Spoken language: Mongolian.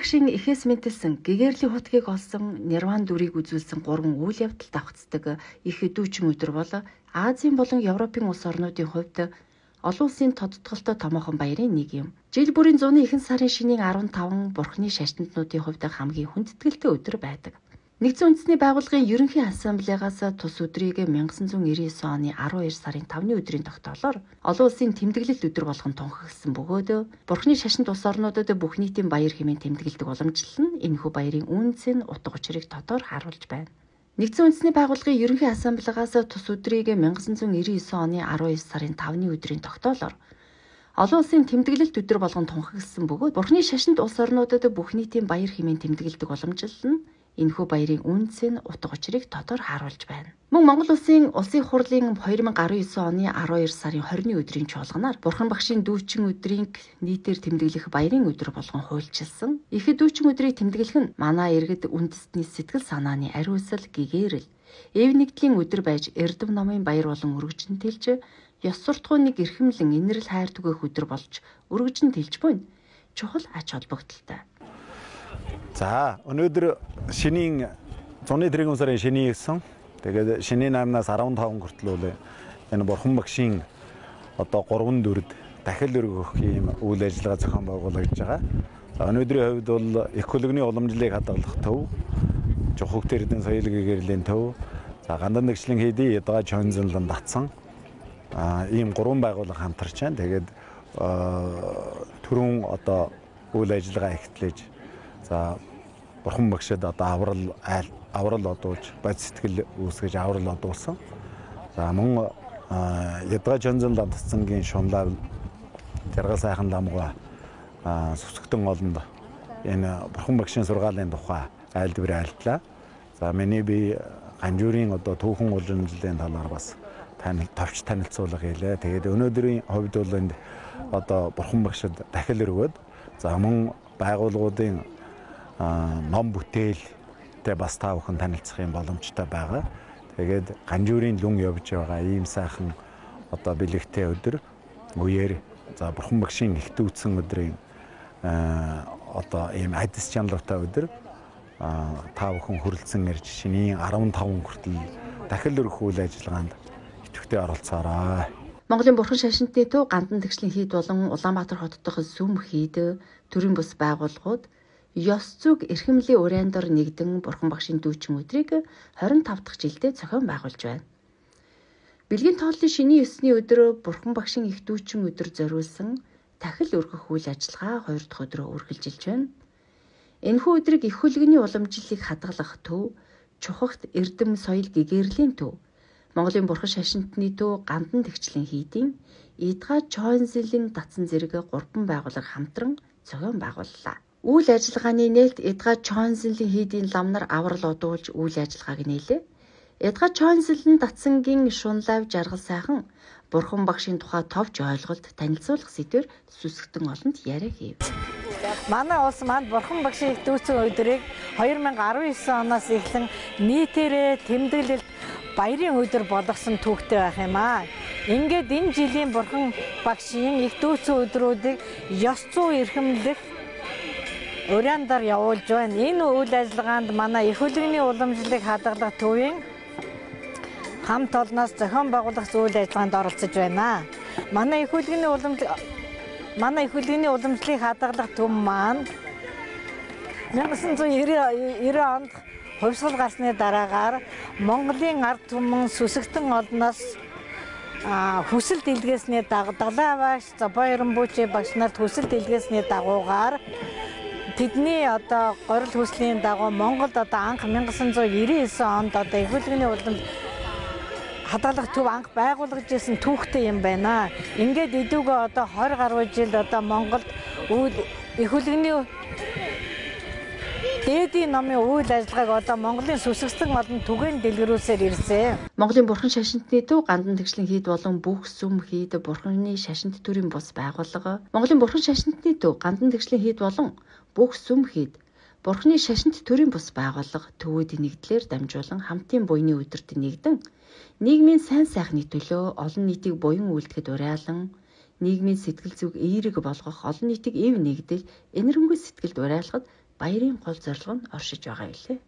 багшийн эхээс мэдэлсэн гэгэрлийн хутгийг олсон Нирван дүрийг үзүүлсэн 3 үйл явдал давхцдаг их дүүчин өдөр бол Азийн болон Европын улс орнуудын хувьд олон улсын тодтголтой томоохон баярын нэг юм. Жил бүрийн зуны ихэнх сарын шинийн 15 Бурхны шашнтнуудын хувьд хамгийн хүндэтгэлтэй өдөр байдаг. Нэгдсэн үндэсний байгууллагын ерөнхий ассамблеагаас тус өдрийг 1999 оны 12 сарын 5-ны өдрийн тогтоолоор олон улсын тэмдэглэлт өдөр болгон тунхагласан бөгөөд Бурхны шашинт улс орнуудад бүх нийтийн баяр хэмээн тэмдэглэдэг уламжлал нь энэхүү баярын үнцэн утга учирыг тодор харуулж байна. Нэгдсэн үндэсний байгууллагын ерөнхий ассамблеагаас тус өдрийг 1999 оны 12 сарын 5-ны өдрийн тогтоолоор олон улсын тэмдэглэлт өдөр болгон тунхагласан бөгөөд Бурхны шашинт улс орнуудад бүх нийтийн баяр хэмээн тэмдэглэдэг уламжлал нь энэхүү баярын үнцэн утга учирыг тодор харуулж байна. Мөн Монгол улсын хурлын 2019 оны 12 сарын 20-ны өдрийн чуулганаар Бурхан багшийн дүүчин өдрийг нийтээр тэмдэглэх баярын өдөр болгон хуульчилсан. Их дүүчин өдрийг тэмдэглэх нь манай иргэд үндэстний сэтгэл санааны ариусал гэгээрэл эв нэгдлийн өдөр байж эрдэм номын баяр болон өргөжин тэлж ёс суртахууныг эрхэмлэн инэрл хайр түгээх өдөр болж өргөжин тэлж буй чухал ач холбогдолтой. За өнөөдөр шинийн зуны тэрэгэн сарын шинийн 9. Тэгээд шинийн 8-наас 15 хүртэл энэ Бурхан багшийн одоо 3 дүрд дахил өргөх ийм үйл ажиллагаа зохион байгуулагдж байгаа. За өнөөдрийн хувьд бол их хөлөгний уламжлалыг хадгалах төв, Жухуг Эрдэнэ соёлын гэгэрлийн төв, за Гандан нэгжлийн хийдийн Ядгаа Чонзонлон татсан ийм 3 байгууллага хамтарч байна. Тэгээд түрүүн одоо үйл ажиллагаа эхтлэж за Бурхан багшид одоо аврал одуулж бод сэтгэл үүсгэж аврал одуулсан. За мөн Ядгаа Чонзонлон татсангийн шунлал жаргал сайхан ламгаа сүсгтэн олонд энэ Бурхан багшийн сургаалын тухай айлдвар айлтлаа. За миний би Ганжуурын одоо түүхэн уламжлалын талаар бас товч танилцуулга хийлээ. Тэгээд өнөөдрийн хувьд бол энд одоо Бурхан багшид дахил өргөөд за мөн байгууллагуудын ном бүтээлтэй бас та бүхэн танилцах юм боломжтой байгаа. Тэгээд Ганжуурын лүн явж байгаа ийм сайхан одоо бэлэгтэй өдөр үеэр за Бурхан багшийн их дүүцэн өдрийн одоо ийм адис чанартай өдөр та бүхэн хүрэлцэн ирж шинийн 15 хүртэл дахил өргөх үйл ажиллагаанд идэвхтэй оролцоорой. Монголын Бурхан шашинтны төв Гандан тэгшлийн хийд болон Улаанбаатар хот дахь сүм хийд төрийн бус байгууллагууд ёс зүг эрхэмлийн урайндар нэгдэн Бурхан багшийн дүүчин өдрийг 25 дахь жилдээ зохион байгуулж байна. Бэлгийн тооллын шинийн 9-ний өдөр Бурхан багшийн их дүүчин өдөр зориулсан дахил өргөх үйл ажиллагаа 2 дахь өдрөө үргэлжилж байна. Энэхүү өдрийг их хөлөгний уламжлалыг хадгалах төв, Чухагт эрдэм соёл гэгэрлийн төв, Монголын Бурхан шашинтны төв Гандан тэгчлийн хийдийн Ядгаа Чонзонлон татсан зэрэг 3 байгууллага хамтран зохион байгууллаа. Үйл ажиллагааны нээлт Ядгаа Чонзонлон хийдийн ламнар аврал одуулж үйл ажиллагааг нээлээ. Ядгаа Чонзонлон татсангийн шунлайв жаргал сайхан Бурхан багшийн тухай товч ойлголт танилцуулах сэдвээр сүсгтэн олонд яриа хийв. Манай улс манд Бурхан багшийн их дүүцэн өдрийг 2019 оноос эхлэн нийтээрээ тэмдэглэлд баярын өдөр болгосон түүхтэй байх юм аа. Ингээд энэ жилийн Бурхан багшийн их дүүцэн өдрүүдийг ёс зүй эрхэмлэх урайндар явуулж байна. Энэ үйл ажиллагаанд манай их хөлөгний уламжлалыг хадгалах төвийн хамт олноос зохион байгуулах үйл ажиллагаанд оролцож байна. Манай их хөлөгний уламжлалыг хадгалах төв маань 1990 онд хувьсгал гарсны дараагаар Монголын ард түмэн сүсгтэн олноос хүсэл дэлгээсний дагуу далай багш Баяран Бүүчи багш нарт хүсэл дэлгээсний дагуугаар тэдний одоо горил хүслийн дагуу Монголд одоо анх 1999 онд одоо их хөлөгний уламжлал хадгалах төв анх байгуулагдж ирсэн түүхтэй юм байна. Ингээд эдүүгээ одоо 20 гаруй жил одоо Монголд их хөлөгний дээдийн номын үйл ажиллагааг одоо Монголын сүсгтэн олон түгээн дэлгэрүүлсээр ирсэн. Монголын Бурхан шашинтны төв Гандан тэгшлийн хийд болон бүх сүм хийд Бурханы шашинт төрийн бус байгууллага. Монголын Бурхан шашинтны төв Гандан тэгшлийн хийд болон бүх сүм хийд Бурханы шашинт төрийн бус байгууллага төвүүдийн нэгдлэр дамжуулан хамтын буйны өдөрт нэгдэн нийгмийн сайн сайхны төлөө олон нийтийг буян үйлдэхэд уриалан нийгмийн сэтгэл зүг эерэг болгох олон нийтийг эв нэгдэл энэрхүү сэтгэлд уриалахад баярын гол зорилго нь оршиж байгаа билээ.